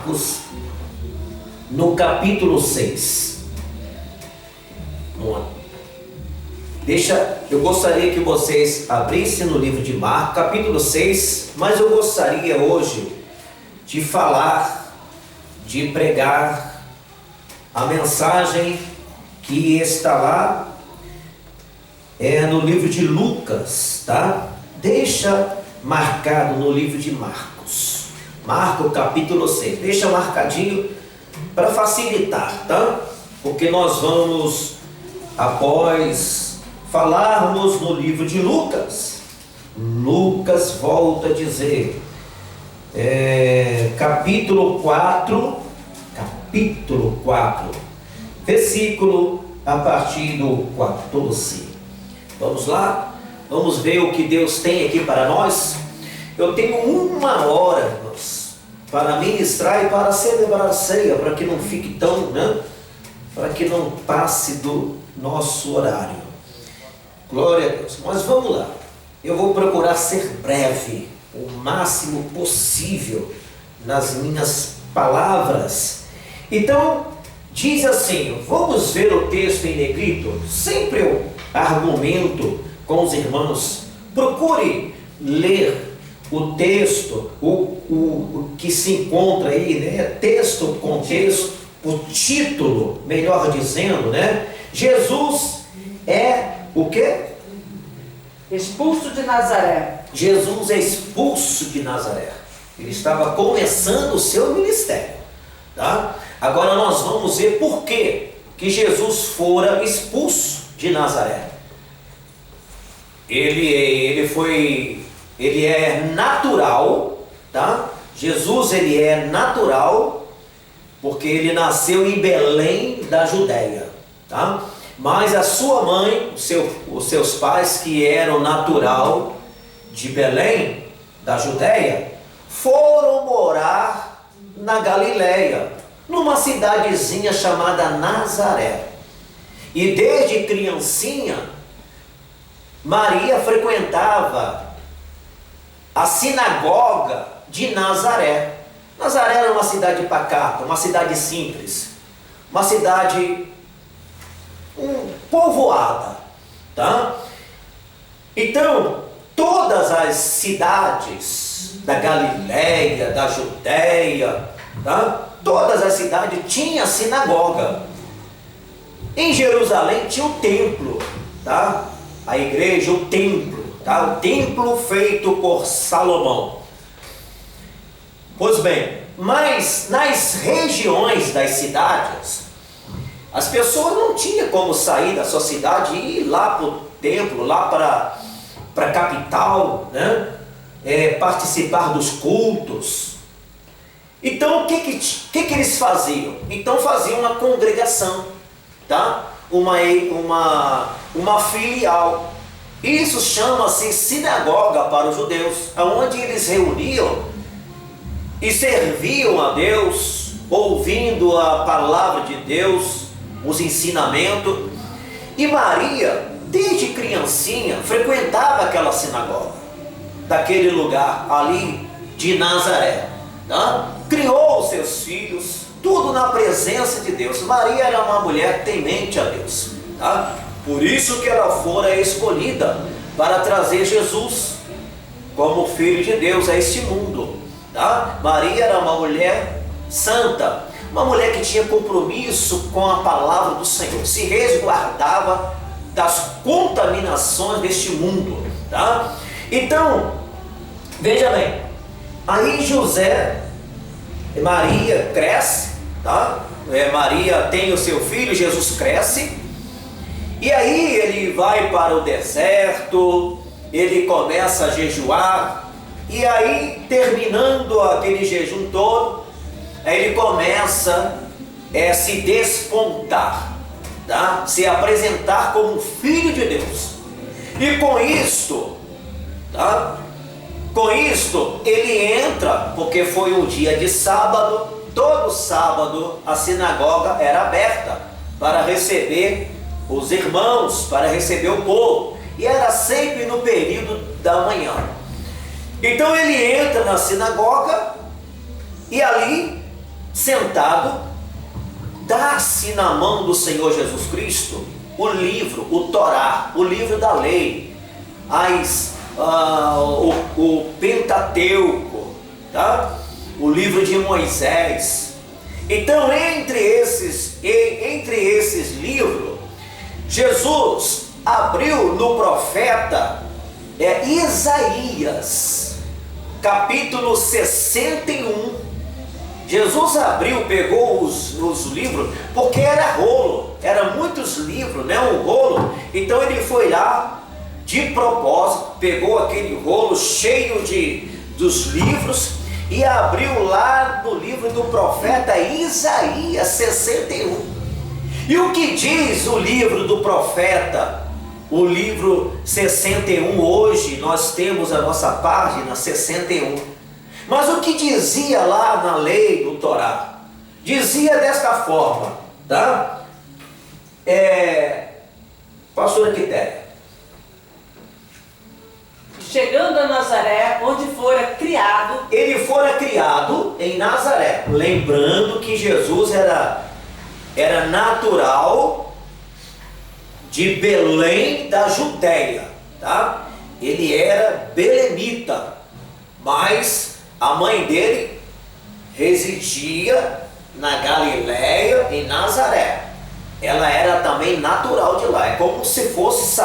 Marcos, no capítulo 6. Eu gostaria que vocês abrissem no livro de Marcos, capítulo 6, mas eu gostaria hoje de falar, de pregar a mensagem que está lá, no livro de Lucas, tá? Deixa marcado no livro de Marcos, capítulo 6, deixa marcadinho para facilitar, tá? Porque nós vamos, após falarmos no livro de Lucas, volta a dizer, capítulo 4, versículo a partir do 14. Vamos lá? Vamos ver o que Deus tem aqui para nós. Eu tenho 1 hora, irmãos, para ministrar e para celebrar a ceia, para que não fique tão, para que não passe do nosso horário. Glória a Deus. Mas vamos lá. Eu vou procurar ser breve, o máximo possível nas minhas palavras. Então, diz assim, vamos ver o texto em negrito. Sempre eu argumento com os irmãos, procure ler o texto, o que se encontra aí, texto, contexto, o título, melhor dizendo, Jesus é o quê? Expulso de Nazaré. Jesus é expulso de Nazaré. Ele estava começando o seu ministério, tá? Agora nós vamos ver por que Jesus fora expulso de Nazaré. Ele é natural, tá? Jesus, ele é natural, porque ele nasceu em Belém da Judéia, tá? Mas a sua mãe, os seus pais, que eram natural de Belém da Judéia, foram morar na Galileia, numa cidadezinha chamada Nazaré. E desde criancinha, Maria frequentava a sinagoga de Nazaré. Nazaré era uma cidade pacata, uma cidade simples, uma cidade povoada, tá? Então, todas as cidades da Galileia, da Judéia, tá? Todas as cidades tinham sinagoga. Em Jerusalém tinha o templo, tá? A igreja, o templo, tá? O templo feito por Salomão. Pois bem, mas nas regiões das cidades, as pessoas não tinham como sair da sua cidade e ir lá para o templo, lá para a capital, participar dos cultos. Então, o que eles faziam? Então, faziam uma congregação, tá? Uma filial. Isso chama-se sinagoga para os judeus, onde eles reuniam e serviam a Deus, ouvindo a palavra de Deus, os ensinamentos. E Maria, desde criancinha, frequentava aquela sinagoga, daquele lugar ali de Nazaré, tá? Criou os seus filhos, tudo na presença de Deus. Maria era uma mulher temente a Deus, tá? Por isso que ela fora escolhida para trazer Jesus como filho de Deus a este mundo, tá? Maria era uma mulher santa, uma mulher que tinha compromisso com a palavra do Senhor, se resguardava das contaminações deste mundo, tá? Então, veja bem, aí Maria cresce, tá? Maria tem o seu filho, Jesus cresce, e aí ele vai para o deserto, ele começa a jejuar, e aí terminando aquele jejum todo, aí ele começa a se despontar, tá? Se apresentar como um filho de Deus. E com isto, tá? Com isto ele entra, porque foi um dia de sábado, todo sábado a sinagoga era aberta para receber os irmãos, para receber o povo, e era sempre no período da manhã. Então ele entra na sinagoga e ali sentado, dá-se na mão do Senhor Jesus Cristo o livro, o Torá, o livro da lei, o Pentateuco, tá? O livro de Moisés. Então, entre esses livros, Jesus abriu no profeta Isaías, capítulo 61. Jesus abriu, pegou os livros, porque era rolo, eram muitos livros, né? Um rolo. Então ele foi lá de propósito, pegou aquele rolo cheio dos livros e abriu lá no livro do profeta Isaías 61. E o que diz o livro do profeta, o livro 61? Hoje nós temos a nossa página 61. Mas o que dizia lá na lei do Torá? Dizia desta forma, tá? Pastora Quitéria. Chegando a Nazaré, onde fora criado. Ele fora criado em Nazaré. Lembrando que Jesus era natural de Belém da Judéia, tá? Ele era belemita, mas a mãe dele residia na Galiléia, em Nazaré. Ela era também natural de lá. É como se fosse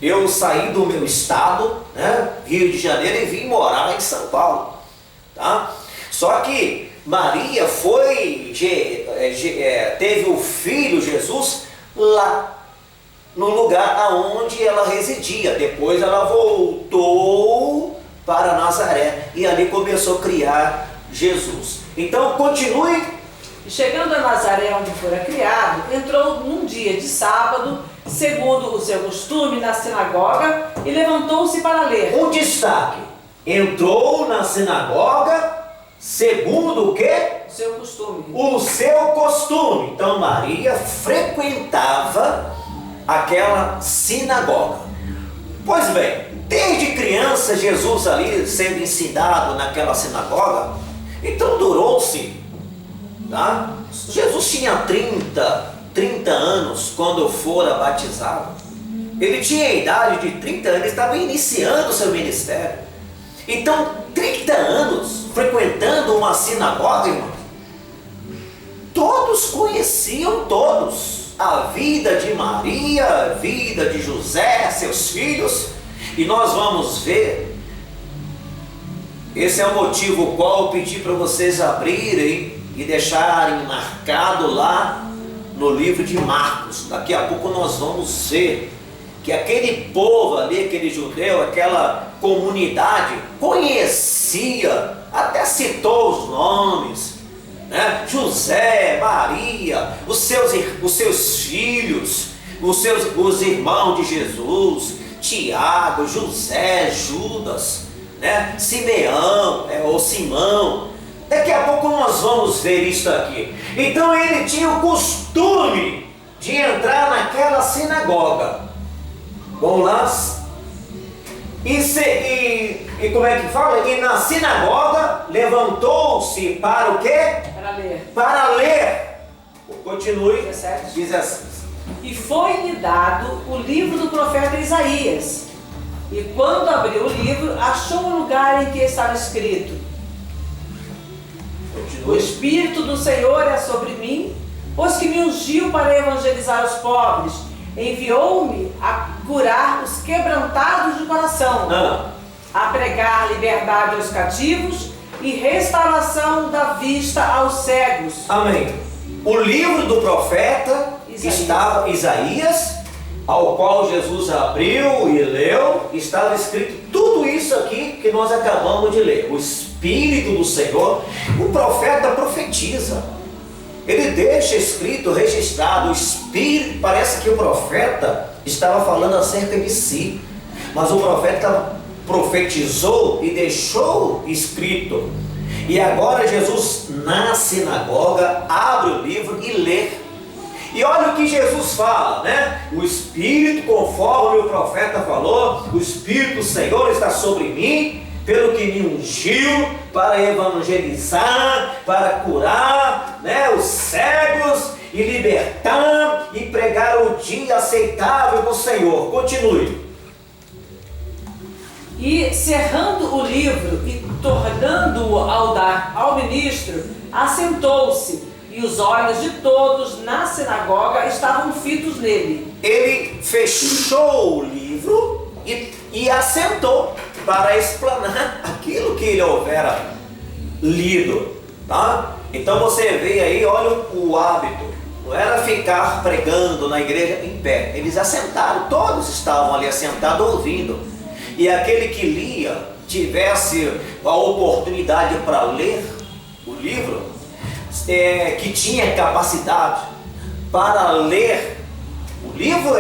eu saí do meu estado, né, Rio de Janeiro, e vim morar em São Paulo, tá? Só que Maria teve o filho Jesus lá no lugar aonde ela residia. Depois ela voltou para Nazaré e ali começou a criar Jesus. Então continue. Chegando a Nazaré, onde fora criado, entrou num dia de sábado, segundo o seu costume, na sinagoga, e levantou-se para ler. Um destaque: entrou na sinagoga segundo o quê? O seu costume. O seu costume. Então Maria frequentava aquela sinagoga. Pois bem, desde criança Jesus ali sendo ensinado naquela sinagoga, então durou-se, tá? Jesus tinha 30 anos quando fora batizado. Ele tinha a idade de 30 anos, ele estava iniciando o seu ministério. Então, 30 anos frequentando uma sinagoga, irmão. Todos conheciam a vida de Maria, a vida de José, seus filhos. E nós vamos ver, esse é o motivo qual eu pedi para vocês abrirem e deixarem marcado lá no livro de Marcos. Daqui a pouco nós vamos ver que aquele povo ali, aquele judeu, aquela comunidade conhecia, até citou os nomes, né? José, Maria, os seus filhos, os irmãos de Jesus, Tiago, José, Judas, né? Simeão, ou Simão. Daqui a pouco nós vamos ver isso aqui. Então ele tinha o costume de entrar naquela sinagoga. Vamos lá. E como é que fala? E na sinagoga levantou-se para o quê? Para ler. Para ler. Continue. 17. Diz assim. E foi-lhe dado o livro do profeta Isaías. E quando abriu o livro, achou o lugar em que estava escrito: O Espírito do Senhor é sobre mim, pois que me ungiu para evangelizar os pobres, enviou-me a curar os quebrantados de coração, a pregar liberdade aos cativos e restauração da vista aos cegos. Amém. O livro do profeta estava Isaías, ao qual Jesus abriu e leu, estava escrito tudo isso aqui que nós acabamos de ler. O Espírito do Senhor, o profeta profetiza. Ele deixa escrito, registrado, o Espírito. Parece que o profeta estava falando acerca de si, mas o profeta profetizou e deixou escrito. E agora Jesus na sinagoga abre o livro e lê. E olha o que Jesus fala, né? O Espírito, conforme o profeta falou, o Espírito do Senhor está sobre mim, pelo que me ungiu para evangelizar, para curar Continue. E cerrando o livro e tornando-o ao dar ao ministro, assentou-se, e os olhos de todos na sinagoga estavam fitos nele. Ele fechou o livro e assentou para explanar aquilo que ele houvera lido, tá? Então você vê aí, olha o hábito, não era ficar pregando na igreja em pé, eles assentaram, todos estavam ali assentados ouvindo, e aquele que lia, tivesse a oportunidade para ler o livro, que tinha capacidade para ler, o livro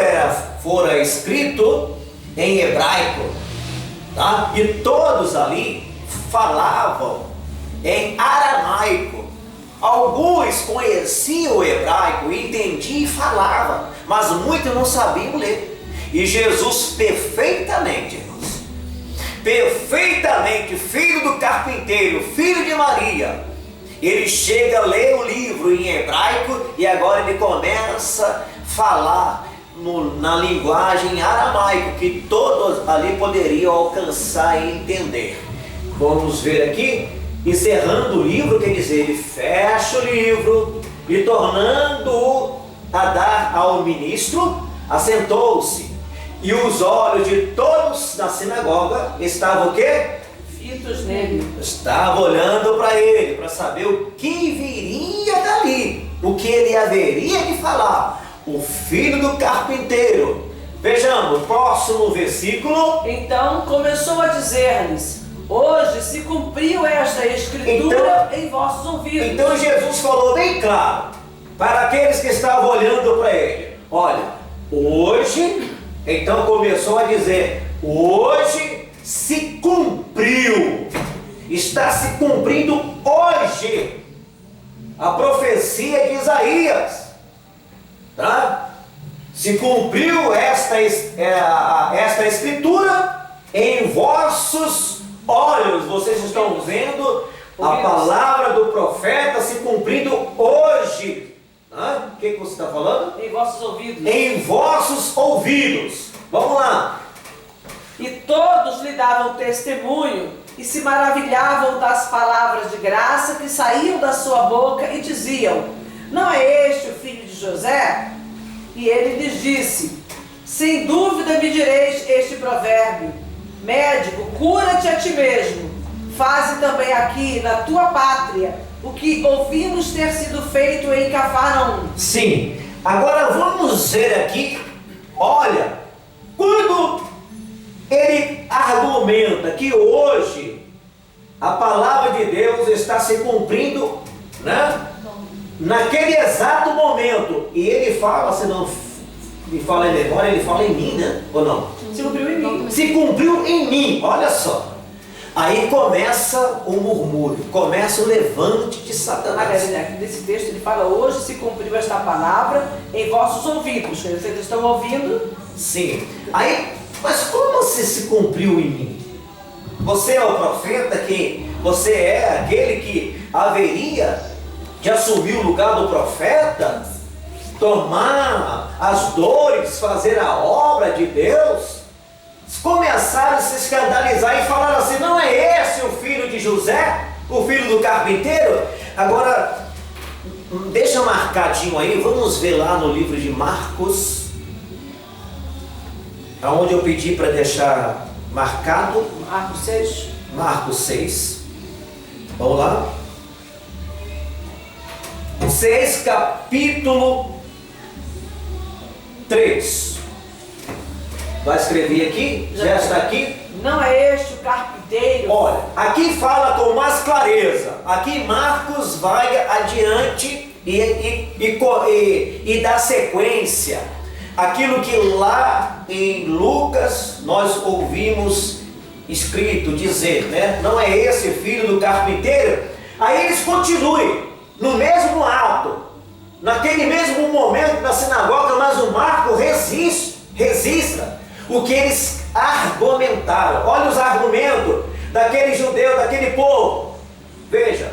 fora escrito em hebraico, tá? E todos ali falavam em aramaico. Alguns conheciam o hebraico, entendiam e falavam, mas muitos não sabiam ler. E Jesus perfeitamente, irmãos, perfeitamente, filho do carpinteiro, filho de Maria, ele chega a ler o livro em hebraico e agora ele começa a falar na linguagem aramaico, que todos ali poderiam alcançar e entender. Vamos ver aqui, encerrando o livro, quer dizer, ele fecha o livro e tornando-o a dar ao ministro, assentou-se, e os olhos de todos na sinagoga estavam o quê? Fitos nele. Estava olhando para ele, para saber o que viria dali, o que ele haveria de falar. O filho do carpinteiro. Vejamos, próximo versículo. Então começou a dizer-lhes: hoje se cumpriu esta escritura em vossos ouvidos. Então Jesus falou bem claro para aqueles que estavam olhando para ele: olha, hoje, então começou a dizer, hoje se cumpriu, está se cumprindo hoje a profecia de Isaías, tá? Se cumpriu esta escritura em vossos olhos. Vocês estão vendo a palavra do profeta se cumprindo hoje. O que você está falando? Em vossos ouvidos. Em vossos ouvidos. Vamos lá. E todos lhe davam testemunho e se maravilhavam das palavras de graça que saíam da sua boca e diziam: não é este o filho de José? E ele lhes disse: sem dúvida me direis este provérbio: médico, cura-te a ti mesmo. Faze também aqui na tua pátria o que ouvimos ter sido feito em Cafarnaum. Sim. Agora vamos ver aqui, olha, quando ele argumenta que hoje a palavra de Deus está se cumprindo, né? Naquele exato momento, e ele fala, se não me fala em memória, ele fala em mim, né? Ou não? Se cumpriu em mim. Se cumpriu em mim, olha só. Aí começa o murmúrio, começa o levante de Satanás. Nesse texto ele fala: hoje se cumpriu esta palavra em vossos ouvidos. Vocês estão ouvindo? Sim. Aí, mas como se cumpriu em mim? Você é o profeta, que você é aquele que haveria de assumir o lugar do profeta, tomar as dores, fazer a obra de Deus? Começaram a se escandalizar e falaram assim: não é esse o filho de José, o filho do carpinteiro? Agora, deixa marcadinho aí, vamos ver lá no livro de Marcos, aonde eu pedi para deixar marcado. Marcos 6. Marcos 6. Vamos lá. 6, capítulo 3. Vai escrever aqui? Já está aqui? Não é este o carpinteiro? Olha, aqui fala com mais clareza. Aqui Marcos vai adiante e dá sequência. Aquilo que lá em Lucas nós ouvimos escrito dizer, né? Não é esse filho do carpinteiro? Aí eles continuem no mesmo ato, naquele mesmo momento da sinagoga, mas o Marco resista o que eles argumentaram. Olha os argumentos daquele judeu, daquele povo. Veja,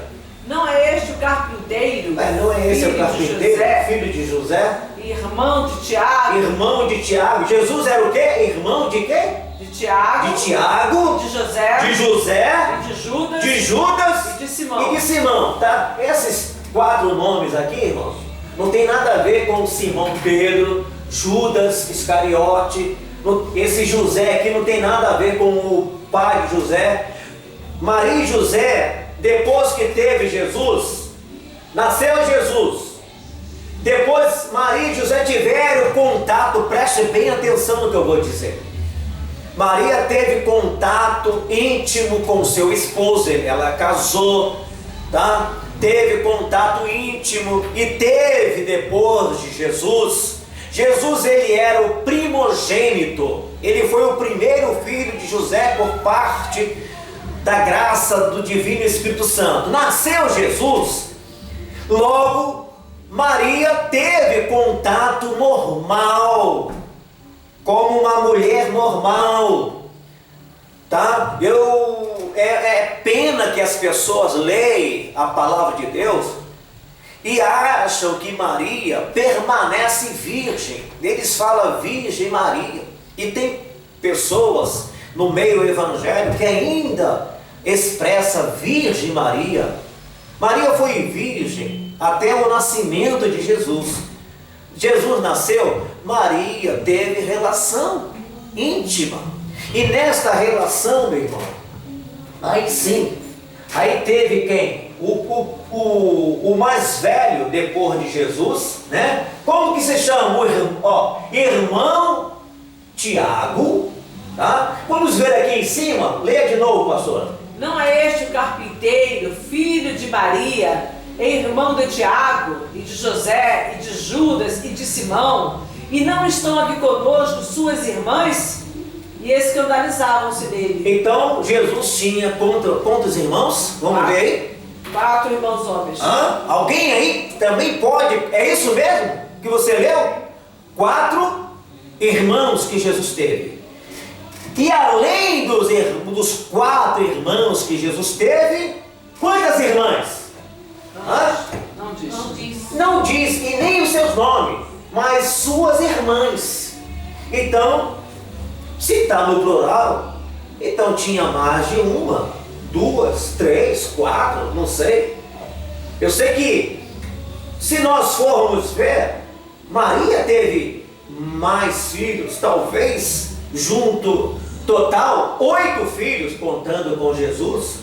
Não é este o carpinteiro? Não é esse o carpinteiro, filho de José? Irmão de Tiago? Irmão de Tiago. Jesus era o quê? Irmão de quê? De Tiago. De Tiago. De José. De José. E de Judas. De Judas. E de Simão. E de Simão, tá? Esses 4 nomes aqui, irmãos, não tem nada a ver com Simão Pedro, Judas Iscariote. Esse José aqui não tem nada a ver com o pai de José. Maria e José, depois que teve Jesus, nasceu Jesus. Depois Maria e José tiveram contato, preste bem atenção no que eu vou dizer. Maria teve contato íntimo com seu esposo, ela casou, tá? Teve contato íntimo e teve depois de Jesus. Jesus, ele era o primogênito, ele foi o primeiro filho de José por parte da graça do Divino Espírito Santo. Nasceu Jesus, logo Maria teve contato normal, como uma mulher normal, tá? É pena que as pessoas leem a palavra de Deus e acham que Maria permanece virgem. Eles falam Virgem Maria. E tem pessoas no meio evangélico que ainda expressa Virgem Maria. Maria foi virgem até o nascimento de Jesus. Jesus nasceu, Maria teve relação íntima. E nesta relação, meu irmão, aí sim, aí teve quem? O mais velho depois de Jesus, né? Como que se chama? Irmão Tiago, tá? Vamos ver aqui em cima, leia de novo, pastor. Não é este o carpinteiro, filho de Maria, irmão de Tiago, e de José, e de Judas, e de Simão? E não estão aqui conosco suas irmãs? E escandalizavam-se dele. Então, Jesus tinha quantos irmãos? Vamos ver aí? 4 irmãos homens. Alguém aí também pode, é isso mesmo que você leu? 4 irmãos que Jesus teve. E além dos 4 irmãos que Jesus teve, quantas irmãs? Não diz. Não diz, e nem os seus nomes, mas suas irmãs. Então, se está no plural, então tinha mais de 1, 2, 3, 4, não sei. Eu sei que, se nós formos ver, Maria teve mais filhos, talvez, total, 8 filhos, contando com Jesus.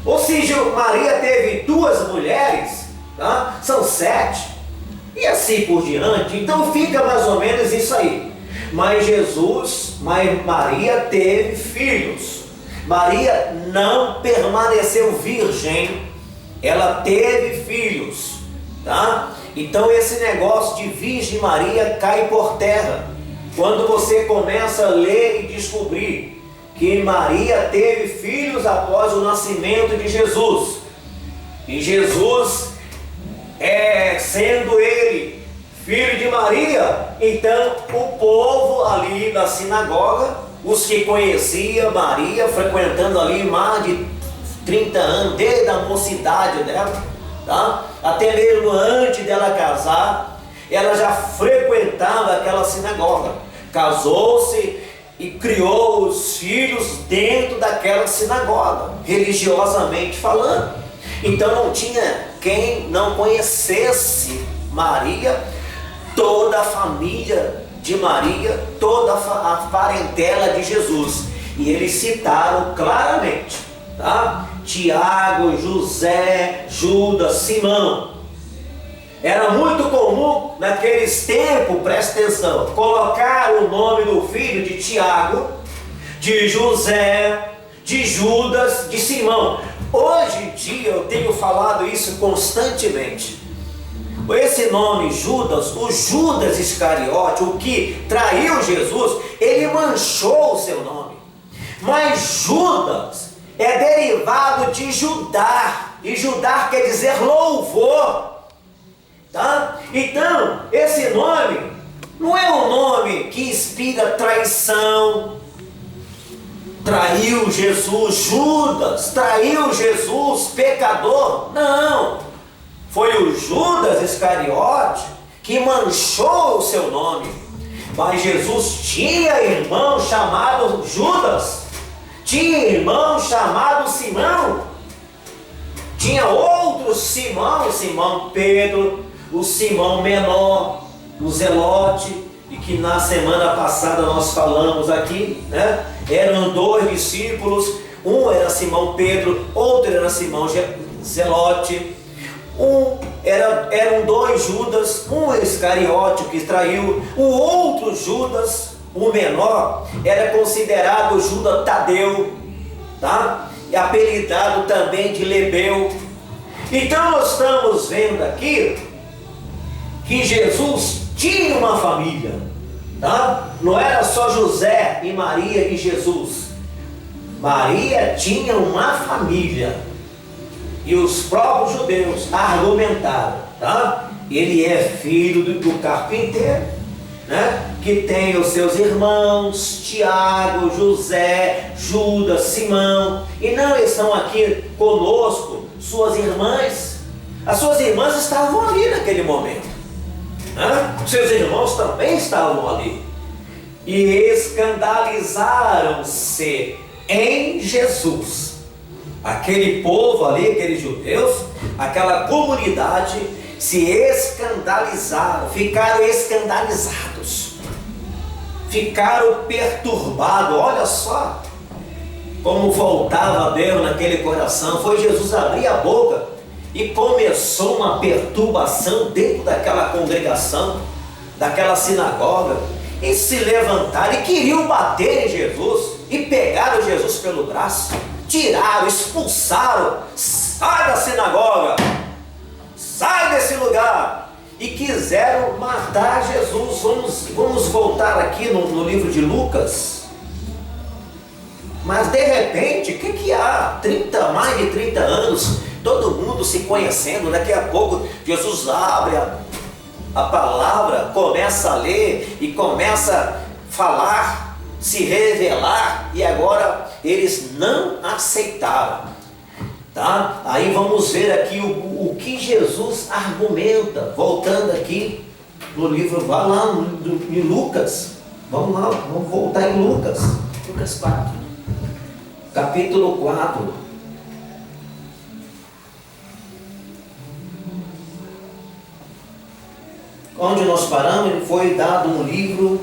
Ou seja, Maria teve 2 mulheres, tá? São 7, e assim por diante. Então fica mais ou menos isso aí. Mas Maria teve filhos. Maria não permaneceu virgem, ela teve filhos, tá? Então esse negócio de Virgem Maria cai por terra quando você começa a ler e descobrir que Maria teve filhos após o nascimento de Jesus. E Jesus, sendo ele filho de Maria, então o povo ali da sinagoga, os que conheciam Maria, frequentando ali mais de 30 anos, desde a mocidade dela, tá? Até mesmo antes dela casar, ela já frequentava aquela sinagoga, casou-se e criou os filhos dentro daquela sinagoga, religiosamente falando. Então não tinha quem não conhecesse Maria, toda a família de Maria, toda a parentela de Jesus. E eles citaram claramente, tá? Tiago, José, Judas, Simão. Era muito comum naqueles tempos, presta atenção, colocar o nome do filho de Tiago, de José, de Judas, de Simão. Hoje em dia eu tenho falado isso constantemente. Esse nome Judas, o Judas Iscariote, o que traiu Jesus, ele manchou o seu nome. Mas Judas é derivado de Judá, e Judá quer dizer louvor, tá? Então, esse nome não é um nome que inspira traição, traiu Jesus Judas, traiu Jesus pecador. Não, foi o Judas Iscariote que manchou o seu nome. Mas Jesus tinha irmão chamado Judas, tinha irmão chamado Simão, tinha outro Simão, Simão Pedro, o Simão menor, o Zelote, e que na semana passada nós falamos aqui, né? Eram dois discípulos, um era Simão Pedro, outro era Simão Zelote. Eram dois Judas, um Iscariote que traiu, o outro Judas, o menor, era considerado Judas Tadeu, tá? E apelidado também de Lebeu. Então nós estamos vendo aqui que Jesus tinha uma família, tá? Não era só José e Maria e Jesus. Maria tinha uma família. E os próprios judeus argumentaram, tá? Ele é filho do carpinteiro, né? Que tem os seus irmãos, Tiago, José, Judas, Simão. E não estão aqui conosco suas irmãs. As suas irmãs estavam ali naquele momento, né? Seus irmãos também estavam ali. E escandalizaram-se em Jesus. Aquele povo ali, aqueles judeus, aquela comunidade se escandalizaram, ficaram escandalizados, ficaram perturbados. Olha só como voltava Deus naquele coração. Foi Jesus abrir a boca e começou uma perturbação dentro daquela congregação, daquela sinagoga, e se levantaram e queriam bater em Jesus e pegaram Jesus pelo braço. Tiraram, expulsaram, sai da sinagoga, sai desse lugar, e quiseram matar Jesus. Vamos voltar aqui no livro de Lucas. Mas de repente, o que há? Mais de 30 anos, todo mundo se conhecendo. Daqui a pouco Jesus abre a palavra, começa a ler e começa a falar, se revelar, e agora eles não aceitaram, tá? Aí vamos ver aqui o que Jesus argumenta, voltando aqui no livro, vá lá em Lucas, vamos lá, vamos voltar em Lucas. Lucas 4. Capítulo 4. Onde nós paramos, ele foi dado um livro,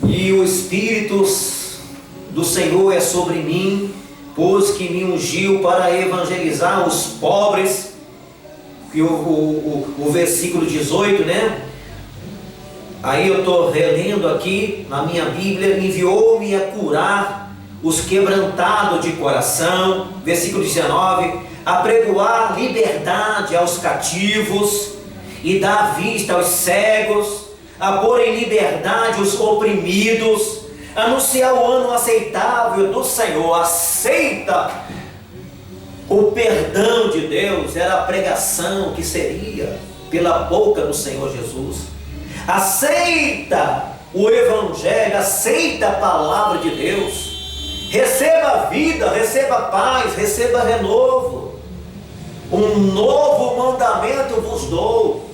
e o Espírito do Senhor é sobre mim, pois que me ungiu para evangelizar os pobres. E o versículo 18, né? Aí eu estou relendo aqui na minha Bíblia. Enviou-me a curar os quebrantados de coração. Versículo 19: a pregoar liberdade aos cativos e dar vista aos cegos, a pôr em liberdade os oprimidos, anunciar o ano aceitável do Senhor. Aceita o perdão de Deus, era a pregação que seria pela boca do Senhor Jesus. Aceita o Evangelho, aceita a palavra de Deus, receba vida, receba paz, receba renovo. Um novo mandamento vos dou.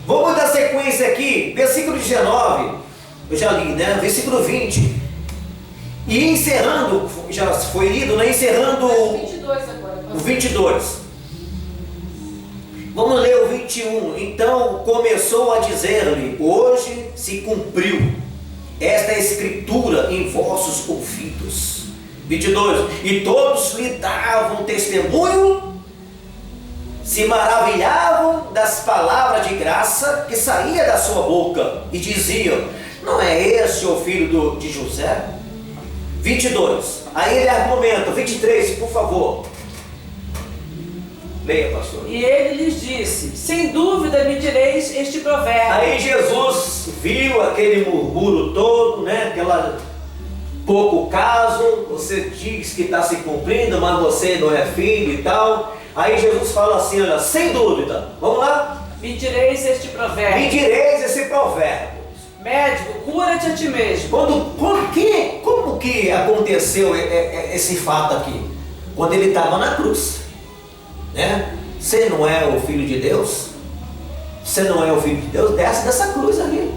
Vamos dar sequência aqui, versículo 19, eu já li, né? Versículo 20. E encerrando, já foi lido, né? Encerrando o 22 agora. O 22. Vamos ler o 21. Então começou a dizer-lhe: hoje se cumpriu esta escritura em vossos ouvidos. 22. E todos lhe davam testemunho, se maravilhavam das palavras de graça que saía da sua boca, e diziam: não é este o filho de José? 22. Aí ele argumenta. 23, por favor. Leia, pastor. E ele lhes disse: sem dúvida me direis este provérbio. Aí Jesus viu aquele murmúrio todo, né? Aquela pouco caso. Você diz que está se cumprindo, mas você não é filho e tal. Aí Jesus fala assim: olha, sem dúvida, vamos lá? Me direis este provérbio. Me direis esse provérbio: médico, cura-te a ti mesmo. Como que aconteceu esse fato aqui? Quando ele estava na cruz, né? Você não é o Filho de Deus? Você não é o Filho de Deus? Desce dessa cruz ali.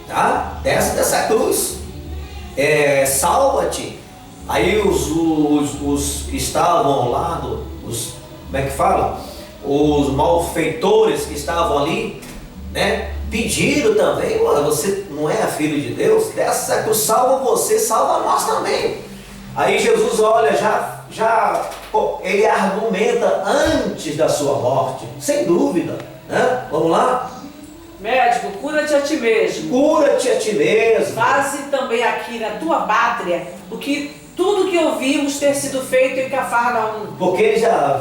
Tá? Desce dessa cruz. Salva-te. Aí os que estavam ao lado, como é que fala? Os malfeitores que estavam ali, né? Pediram também, você não é filho de Deus? Dessa cruz, salva você, salva nós também. Aí Jesus olha, ele argumenta antes da sua morte, sem dúvida, né? Vamos lá? Médico, cura-te a ti mesmo. Cura-te a ti mesmo. Faze também aqui na tua pátria tudo que ouvimos ter sido feito em Cafarnaum. Porque ele já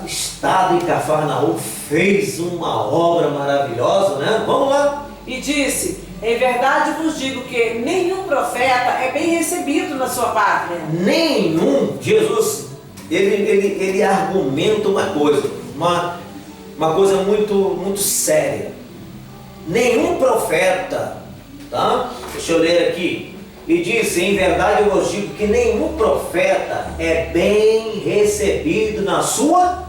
estado em Cafarnaum, fez uma obra maravilhosa, né? Vamos lá. E disse: em verdade vos digo que nenhum profeta é bem recebido na sua pátria. Nenhum. Jesus, ele argumenta uma coisa muito, muito séria. Nenhum profeta, tá? Deixa eu ler aqui. E diz: em verdade eu vos digo que nenhum profeta é bem recebido na sua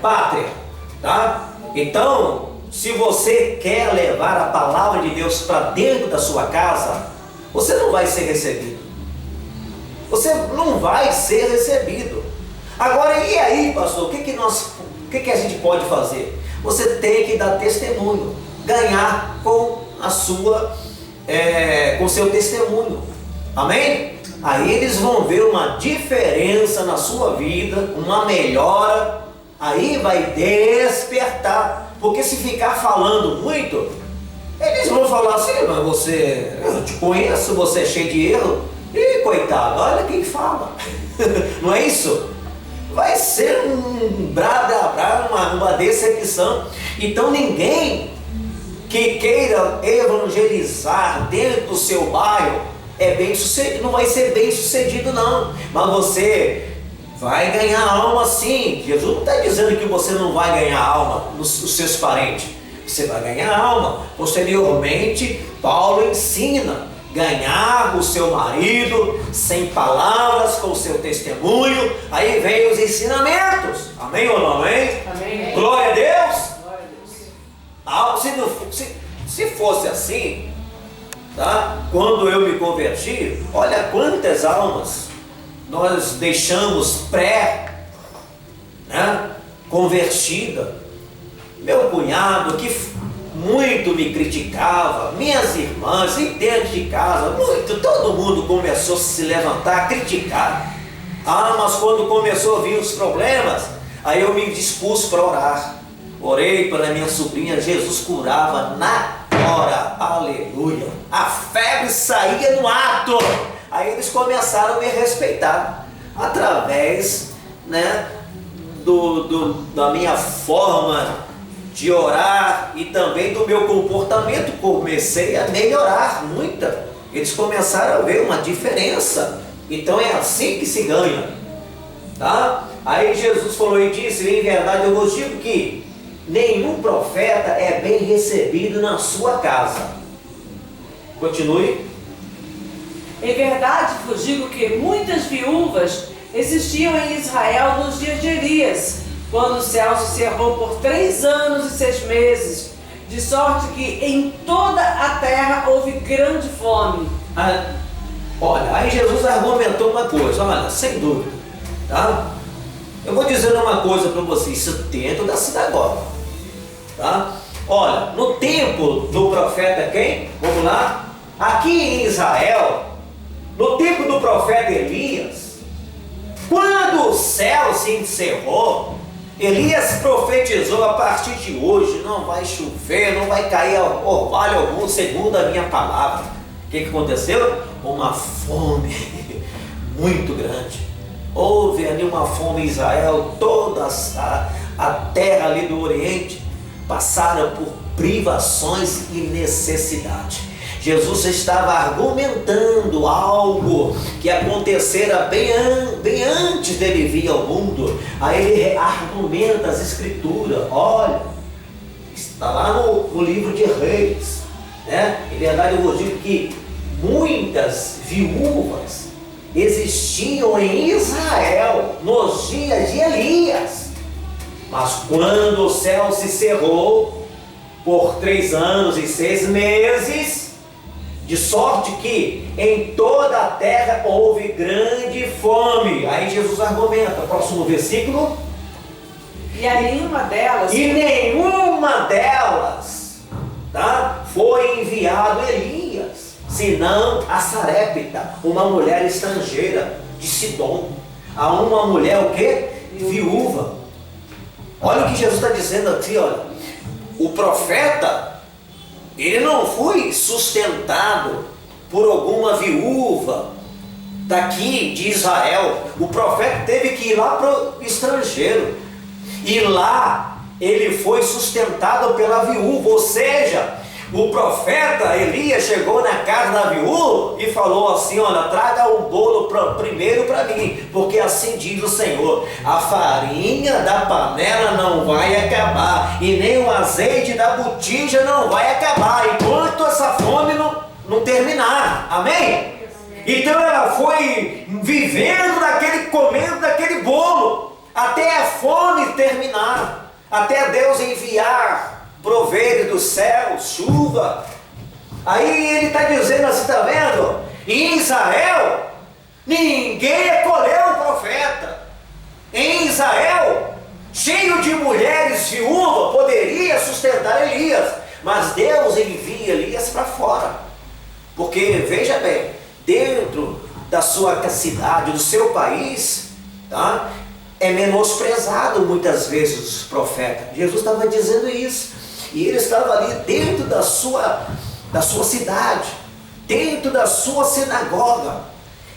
pátria, tá? Então, se você quer levar a palavra de Deus para dentro da sua casa, você não vai ser recebido. Você não vai ser recebido. Agora, e aí, pastor? O que a gente pode fazer? Você tem que dar testemunho, ganhar com com seu testemunho. Amém? Aí eles vão ver uma diferença na sua vida, uma melhora. Aí vai despertar. Porque se ficar falando muito, eles vão falar assim: mas eu te conheço, você é cheio de erro. E coitado, olha quem fala. Não é isso? Vai ser um uma decepção. Então ninguém que queira evangelizar dentro do seu bairro não vai ser bem sucedido, não. Mas você vai ganhar alma sim. Jesus não está dizendo que você não vai ganhar alma nos seus parentes. Você vai ganhar alma. Posteriormente, Paulo ensina ganhar o seu marido sem palavras, com o seu testemunho. Aí vem os ensinamentos. Amém ou não amém? Amém. Glória a Deus. Glória a Deus. Se fosse assim, tá? Quando eu me converti, olha quantas almas nós deixamos convertida. Meu cunhado que muito me criticava, minhas irmãs, e dentro de casa, todo mundo começou a se levantar, a criticar. Mas quando começou a vir os problemas, aí eu me dispus para orar. Orei pela minha sobrinha, Jesus curava na hora, aleluia. A febre saía no ato. Aí eles começaram a me respeitar através, da minha forma de orar e também do meu comportamento. Comecei a melhorar muito. Eles começaram a ver uma diferença. Então é assim que se ganha, tá? Aí Jesus falou e disse: em verdade eu vos digo que nenhum profeta é bem recebido na sua casa. Continue. Em verdade vos digo que muitas viúvas existiam em Israel nos dias de Elias, quando o céu se cerrou por 3 anos e 6 meses, de sorte que em toda a terra houve grande fome. Olha, aí Jesus argumentou uma coisa, olha, sem dúvida, tá? Eu vou dizer uma coisa para vocês, isso dentro da sinagoga, tá? Olha, no tempo do profeta quem? Vamos lá. Aqui em Israel, no tempo do profeta Elias, quando o céu se encerrou, Elias profetizou: a partir de hoje não vai chover, não vai cair orvalho algum, segundo a minha palavra. O que aconteceu? Uma fome muito grande. Houve ali uma fome em Israel, toda a terra ali do Oriente passaram por privações e necessidade. Jesus estava argumentando algo que acontecera bem antes dele vir ao mundo. Aí ele argumenta as escrituras. Olha, está lá no livro de Reis, né? Em verdade eu vos digo que muitas viúvas existiam em Israel nos dias de Elias. Mas quando o céu se cerrou por 3 anos e 6 meses, de sorte que em toda a terra houve grande fome. Aí Jesus argumenta, próximo versículo. E a nenhuma delas. E nenhuma delas, tá, foi enviado Elias, senão a Sarepta, uma mulher estrangeira de Sidom. A uma mulher o quê? Viúva. Olha o que Jesus está dizendo aqui, olha. O profeta, ele não foi sustentado por alguma viúva daqui de Israel. O profeta teve que ir lá para o estrangeiro. E lá ele foi sustentado pela viúva. Ou seja, o profeta Elias chegou na casa da viúva e falou assim: olha, traga um bolo primeiro para mim, porque assim diz o Senhor: a farinha da panela não vai acabar, e nem o azeite da botija não vai acabar, enquanto essa fome não terminar. Amém? Então ela foi vivendo comendo daquele bolo, até a fome terminar, até Deus enviar prover dos céus, chuva. Aí ele está dizendo assim, está vendo? Em Israel, ninguém acolheu o profeta. Em Israel, cheio de mulheres viúvas, poderia sustentar Elias. Mas Deus envia Elias para fora. Porque, veja bem, dentro da sua cidade, do seu país, tá? É menosprezado muitas vezes os profetas. Jesus estava dizendo isso. E ele estava ali dentro da sua cidade, dentro da sua sinagoga.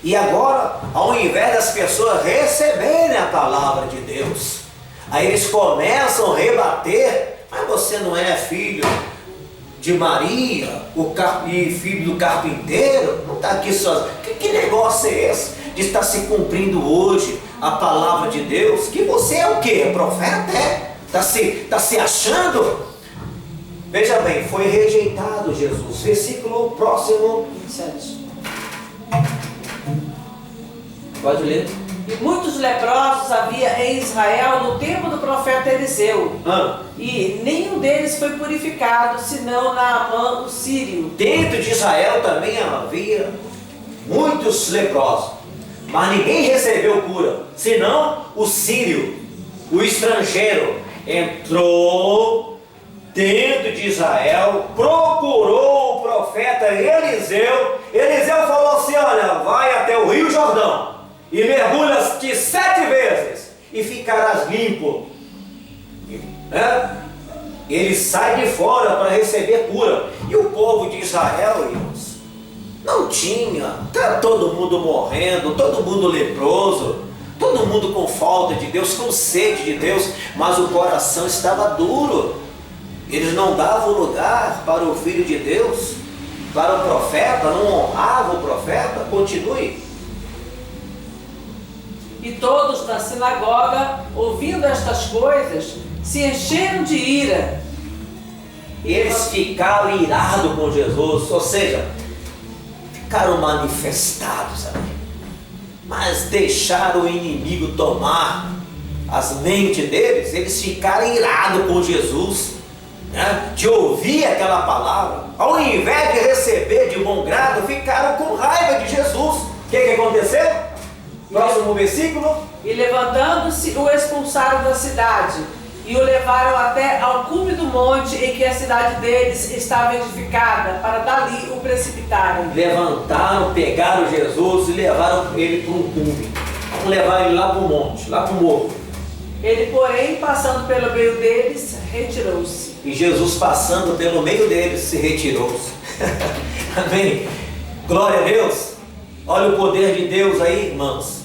E agora, ao invés das pessoas receberem a palavra de Deus, aí eles começam a rebater: mas você não é filho de Maria, e filho do carpinteiro? Não está aqui sozinho. Que negócio é esse de estar se cumprindo hoje a palavra de Deus? Que você é o quê? É profeta? É? Está se achando? Veja bem, foi rejeitado Jesus. Versículo próximo 27. Pode ler. E muitos leprosos havia em Israel no tempo do profeta Eliseu. E nenhum deles foi purificado, senão Naamã, o sírio. Dentro de Israel também havia muitos leprosos, mas ninguém recebeu cura, senão o sírio, o estrangeiro, entrou dentro de Israel, procurou o profeta Eliseu. Eliseu falou assim: olha, vai até o Rio Jordão e mergulha-te 7 vezes e ficarás limpo. Ele sai de fora para receber cura. E o povo de Israel, irmãos, não tinha, está todo mundo morrendo, todo mundo leproso, todo mundo com falta de Deus, com sede de Deus, mas o coração estava duro. Eles não davam lugar para o Filho de Deus, para o profeta, não honravam o profeta. Continue. E todos na sinagoga, ouvindo estas coisas, se encheram de ira. Eles ficaram irados com Jesus, ou seja, ficaram manifestados, sabe? Mas deixaram o inimigo tomar as mentes deles. Eles ficaram irados com Jesus, né? De ouvir aquela palavra, ao invés de receber de bom grado, ficaram com raiva de Jesus. O que aconteceu? Próximo versículo. E levantando-se, o expulsaram da cidade e o levaram até ao cume do monte em que a cidade deles estava edificada, para dali o precipitarem. Levantaram, pegaram Jesus e levaram ele para um cume. Vamos levar ele lá para o monte, lá para o morro. Ele, porém, passando pelo meio deles, retirou-se. E Jesus, passando pelo meio deles, se retirou-se. Amém? Glória a Deus. Olha o poder de Deus aí, irmãos.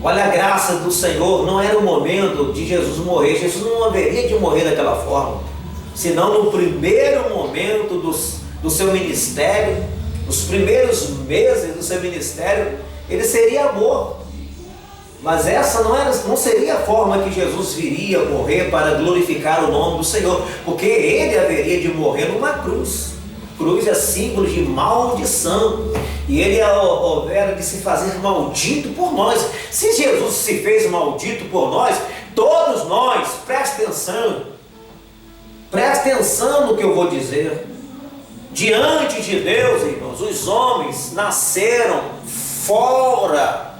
Olha a graça do Senhor. Não era o momento de Jesus morrer. Jesus não haveria de morrer daquela forma. Senão no primeiro momento do seu ministério, nos primeiros meses do seu ministério, ele seria morto. Mas essa não seria a forma que Jesus viria morrer para glorificar o nome do Senhor. Porque ele haveria de morrer numa cruz. Cruz é símbolo de maldição. E ele houvera de se fazer maldito por nós. Se Jesus se fez maldito por nós, todos nós, preste atenção no que eu vou dizer. Diante de Deus, irmãos, os homens nasceram fora,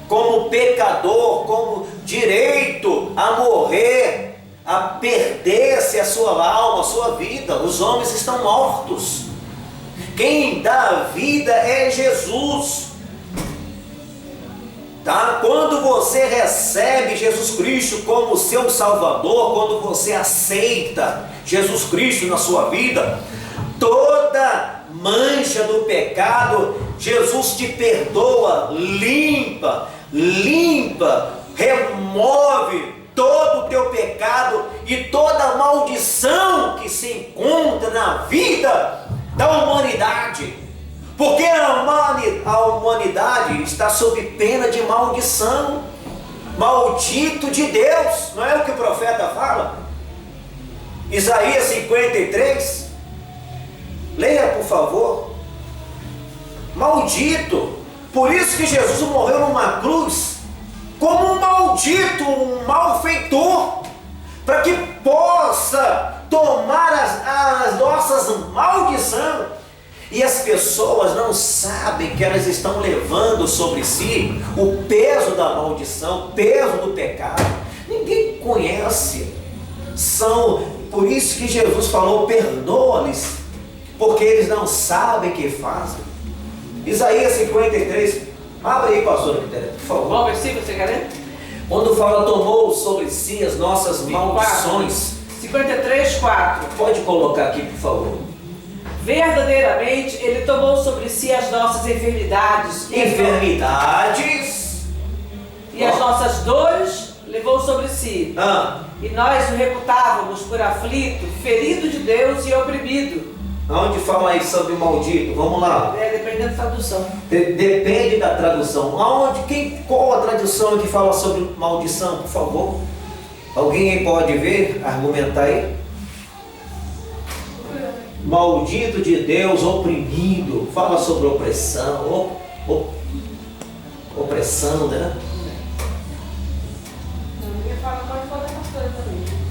como pecador, como direito a morrer, a perder-se a sua alma, a sua vida. Os homens estão mortos. Quem dá a vida é Jesus. Tá? Quando você recebe Jesus Cristo como seu Salvador, quando você aceita Jesus Cristo na sua vida, toda mancha do pecado, Jesus te perdoa, limpa, remove todo o teu pecado e toda a maldição que se encontra na vida da humanidade. Porque a humanidade está sob pena de maldição. Maldito de Deus, não é o que o profeta fala? Isaías 53, leia por favor. Maldito. Por isso que Jesus morreu numa cruz como um maldito, um malfeitor, para que possa tomar as nossas maldições. E as pessoas não sabem que elas estão levando sobre si o peso da maldição, o peso do pecado. Ninguém conhece. Por isso que Jesus falou: perdoa-lhes, porque eles não sabem o que fazem. Isaías 53, abre aí, pastor, por favor. Qual versículo você quer ler? Quando fala, tomou sobre si as nossas maldições. 53, 4. Pode colocar aqui, por favor. Verdadeiramente, Ele tomou sobre si as nossas enfermidades. E as nossas dores levou sobre si. E nós o reputávamos por aflito, ferido de Deus e oprimido. Aonde fala aí sobre maldito? Vamos lá. Dependendo da tradução. Depende da tradução. Qual a tradução que fala sobre maldição, por favor? Alguém aí pode ver, argumentar aí? Maldito de Deus, oprimido. Fala sobre opressão. Opressão, né?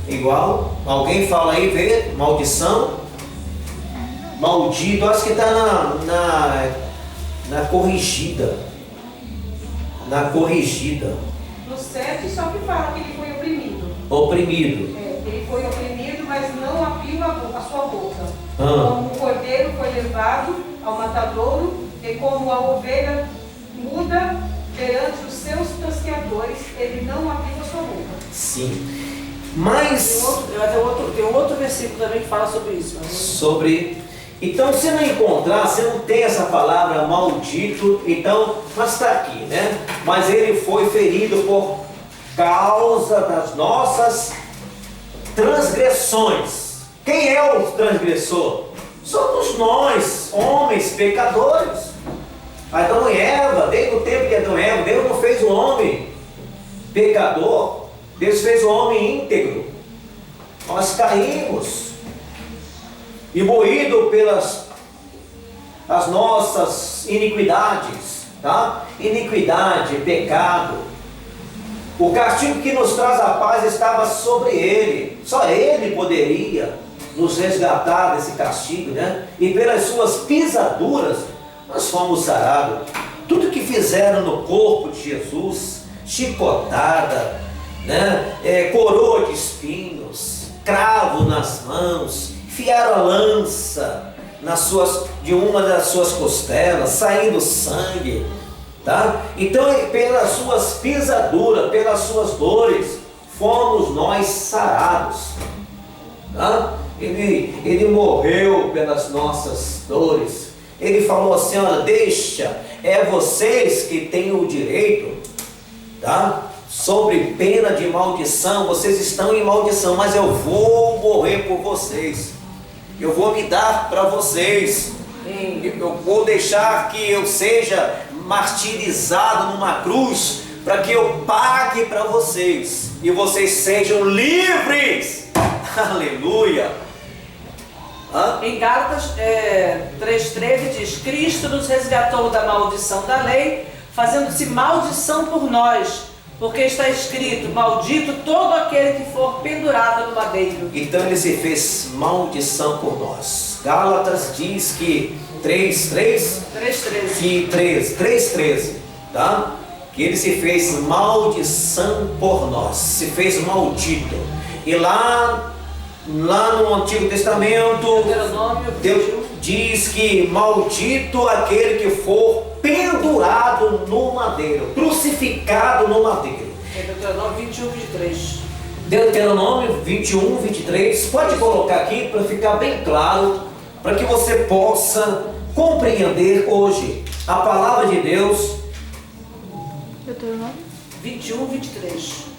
Igual? Alguém fala aí, vê? Maldição. Maldito, acho que está na corrigida. Na corrigida. No 7 só que fala que ele foi oprimido. Oprimido. Ele foi oprimido, mas não abriu a sua boca. Como o cordeiro foi levado ao matadouro, e como a ovelha muda perante os seus tosqueadores, ele não abriu a sua boca. Sim. Mas tem um outro versículo também que fala sobre isso. Então, se não encontrar, se não tem essa palavra maldito, então, mas está aqui, né? Mas ele foi ferido por causa das nossas transgressões. Quem é o transgressor? Somos nós, homens pecadores. Adão e Eva, desde o tempo de Adão e Eva, Deus não fez o homem pecador, Deus fez o homem íntegro. Nós caímos, e moído pelas as nossas iniquidades, tá? Iniquidade, pecado. O castigo que nos traz a paz estava sobre ele. Só ele poderia nos resgatar desse castigo, né? E pelas suas pisaduras nós fomos sarados. Tudo que fizeram no corpo de Jesus, chicotada, né? Coroa de espinhos, cravo nas mãos, enfiaram a lança de uma das suas costelas, saindo sangue, tá? Então, pelas suas pisaduras, pelas suas dores, fomos nós sarados, tá? Ele morreu pelas nossas dores. Ele falou assim: olha, deixa, é vocês que têm o direito, tá? Sobre pena de maldição, vocês estão em maldição, mas eu vou morrer por vocês. Eu vou me dar para vocês. Eu vou deixar que eu seja martirizado numa cruz, para que eu pague para vocês e vocês sejam livres. Aleluia. Em Gálatas 3,13 diz: Cristo nos resgatou da maldição da lei, fazendo-se maldição por nós, porque está escrito: maldito todo aquele que for pendurado no madeiro. Então ele se fez maldição por nós. Gálatas diz que 3:13, tá? Que ele se fez maldição por nós, se fez maldito. E lá no Antigo Testamento, Deus diz que maldito aquele que for pendurado no madeiro, crucificado no madeiro. Deuteronômio 21:23. Deuteronômio 21:23. Pode colocar aqui para ficar bem claro, para que você possa compreender hoje a palavra de Deus. Deuteronômio 21:23.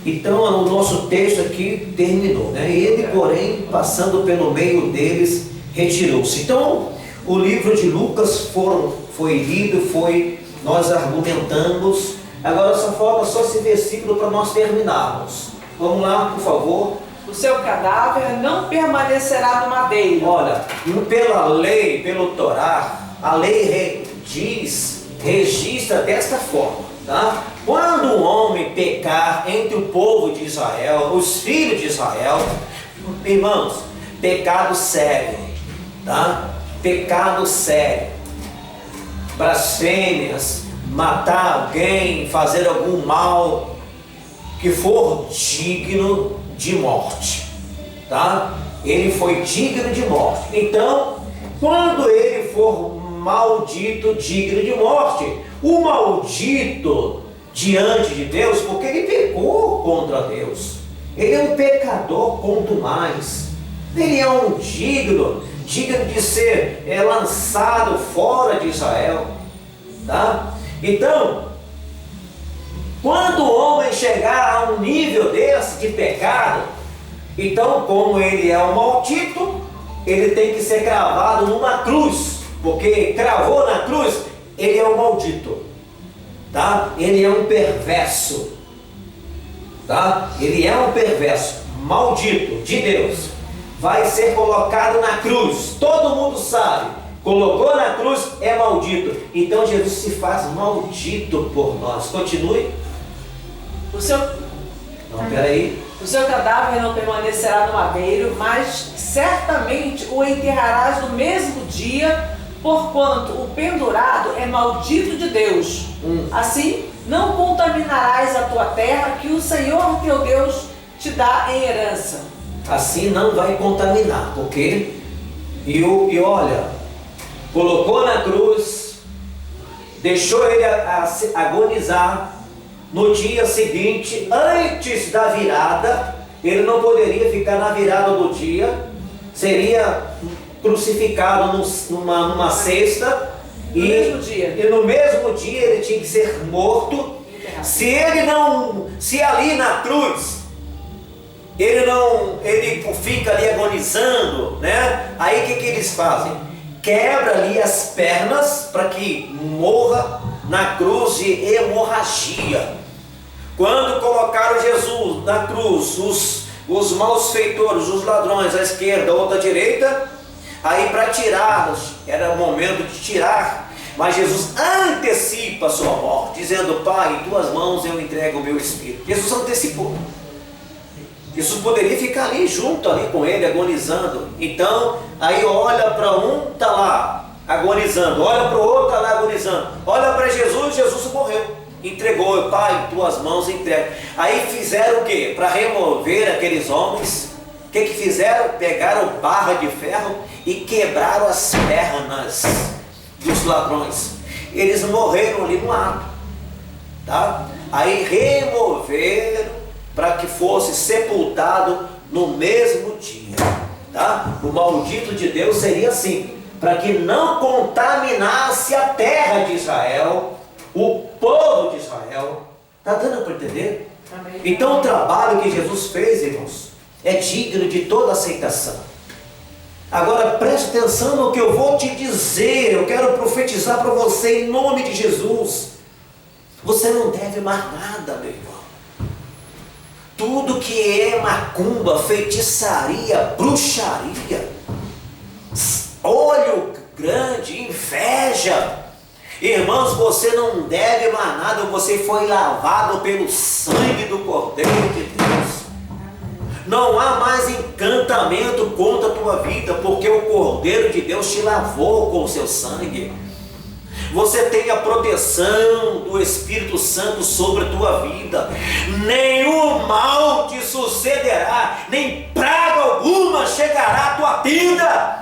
Então o nosso texto aqui terminou, né? Ele, porém, passando pelo meio deles, retirou-se. Então o livro de Lucas foi lido, nós argumentamos. Agora só falta esse versículo para nós terminarmos. Vamos lá, por favor. O seu cadáver não permanecerá no madeiro. Olha, pela lei, pelo Torá, a lei registra desta forma, tá? Quando um homem pecar entre o povo de Israel, os filhos de Israel, irmãos, pecado sério, tá? Pecado sério, blasfêmias, matar alguém, fazer algum mal que for digno de morte, tá? Ele foi digno de morte. Então, quando ele for maldito, digno de morte, o maldito diante de Deus, porque ele pecou contra Deus, ele é um pecador quanto mais, ele é um digno de ser lançado fora de Israel, tá? Então, quando o homem chegar a um nível desse de pecado, então, como ele é um maldito, ele tem que ser cravado numa cruz, porque cravou na cruz, ele é um maldito, tá? Ele é um perverso, tá? Ele é um perverso, maldito de Deus, vai ser colocado na cruz, todo mundo sabe, colocou na cruz, é maldito. Então Jesus se faz maldito por nós. Continue. O seu cadáver não permanecerá no madeiro, mas certamente o enterrarás no mesmo dia, porquanto o pendurado é maldito de Deus. Assim, não contaminarás a tua terra, que o Senhor teu Deus te dá em herança. Assim não vai contaminar, porque e olha, colocou na cruz, deixou ele agonizar. No dia seguinte, antes da virada, ele não poderia ficar na virada do dia, seria crucificado numa cesta, e no mesmo dia ele tinha que ser morto. Se ali na cruz ele fica ali agonizando, né? Aí o que eles fazem? Quebra ali as pernas para que morra na cruz de hemorragia. Quando colocaram Jesus na cruz, os malfeitores, os ladrões à esquerda, outra à direita, aí para tirá-los, era o momento de tirar, mas Jesus antecipa a sua morte, dizendo: Pai, em tuas mãos eu entrego o meu espírito. Jesus antecipou. Jesus poderia ficar ali junto ali com ele, agonizando. Então, aí olha para um, está lá agonizando, olha para o outro, está lá agonizando, olha para Jesus, Jesus morreu. Entregou: Pai, em tuas mãos entrego. Aí fizeram o quê? Para remover aqueles homens, o que fizeram? Pegaram barra de ferro e quebraram as pernas dos ladrões. Eles morreram ali no ato, tá? Aí removeram para que fosse sepultado no mesmo dia, tá? O maldito de Deus seria assim, para que não contaminasse a terra de Israel, o povo de Israel. Está dando para entender? Amém. Então o trabalho que Jesus fez, irmãos, é digno de toda aceitação. Agora preste atenção no que eu vou te dizer. Eu quero profetizar para você em nome de Jesus. Você não deve mais nada, meu irmão. Tudo que é macumba, feitiçaria, bruxaria, olho grande, inveja, irmãos, você não deve mais nada. Você foi lavado pelo sangue do Cordeiro de Deus. Não há mais encantamento contra a tua vida, porque o Cordeiro de Deus te lavou com o seu sangue. Você tem a proteção do Espírito Santo sobre a tua vida. Nenhum mal te sucederá, nem praga alguma chegará à tua vida.